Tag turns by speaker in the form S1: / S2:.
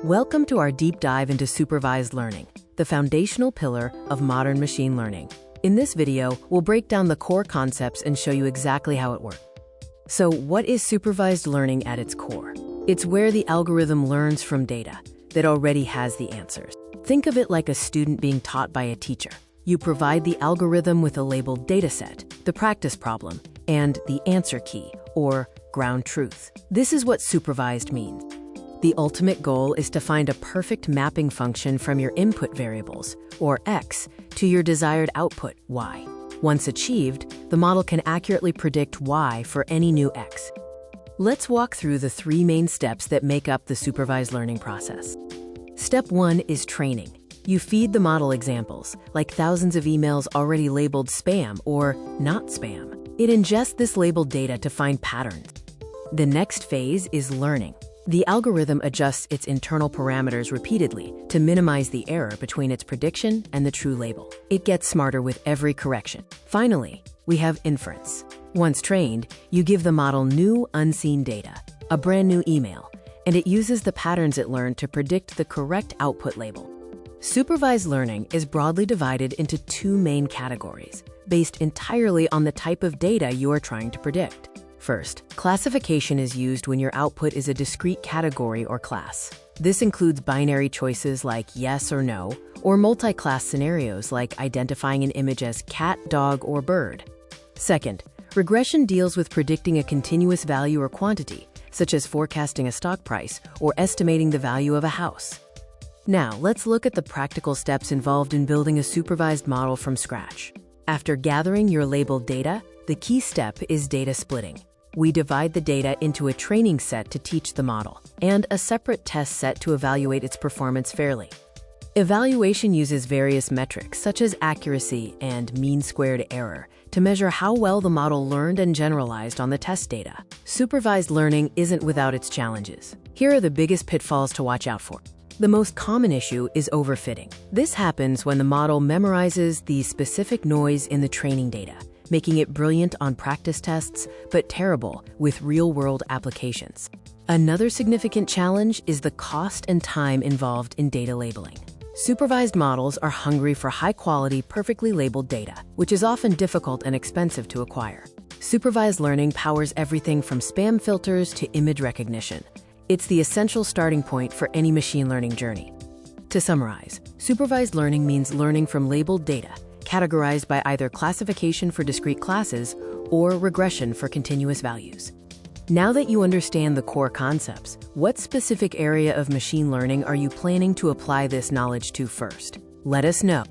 S1: Welcome to our deep dive into supervised learning, the foundational pillar of modern machine learning. In this video, we'll break down the core concepts and show you exactly how it works. So, what is supervised learning at its core? It's where the algorithm learns from data that already has the answers. Think of it like a student being taught by a teacher. You provide the algorithm with a labeled dataset, the practice problem, and the answer key, or ground truth. This is what supervised means. The ultimate goal is to find a perfect mapping function from your input variables, or x, to your desired output, y. Once achieved, the model can accurately predict y for any new x. Let's walk through the three main steps that make up the supervised learning process. Step 1 is training. You feed the model examples, like thousands of emails already labeled spam or not spam. It ingests this labeled data to find patterns. The next phase is learning. The algorithm adjusts its internal parameters repeatedly to minimize the error between its prediction and the true label. It gets smarter with every correction. Finally, we have inference. Once trained, you give the model new unseen data, a brand new email, and it uses the patterns it learned to predict the correct output label. Supervised learning is broadly divided into two main categories, based entirely on the type of data you are trying to predict. First, classification is used when your output is a discrete category or class. This includes binary choices like yes or no, or multi-class scenarios like identifying an image as cat, dog, or bird. Second, regression deals with predicting a continuous value or quantity, such as forecasting a stock price or estimating the value of a house. Now, let's look at the practical steps involved in building a supervised model from scratch. After gathering your labeled data, the key step is data splitting. We divide the data into a training set to teach the model, and a separate test set to evaluate its performance fairly. Evaluation uses various metrics, such as accuracy and mean squared error, to measure how well the model learned and generalized on the test data. Supervised learning isn't without its challenges. Here are the biggest pitfalls to watch out for. The most common issue is overfitting. This happens when the model memorizes the specific noise in the training data, making it brilliant on practice tests, but terrible with real-world applications. Another significant challenge is the cost and time involved in data labeling. Supervised models are hungry for high-quality, perfectly labeled data, which is often difficult and expensive to acquire. Supervised learning powers everything from spam filters to image recognition. It's the essential starting point for any machine learning journey. To summarize, supervised learning means learning from labeled data, categorized by either classification for discrete classes or regression for continuous values. Now that you understand the core concepts, what specific area of machine learning are you planning to apply this knowledge to first? Let us know.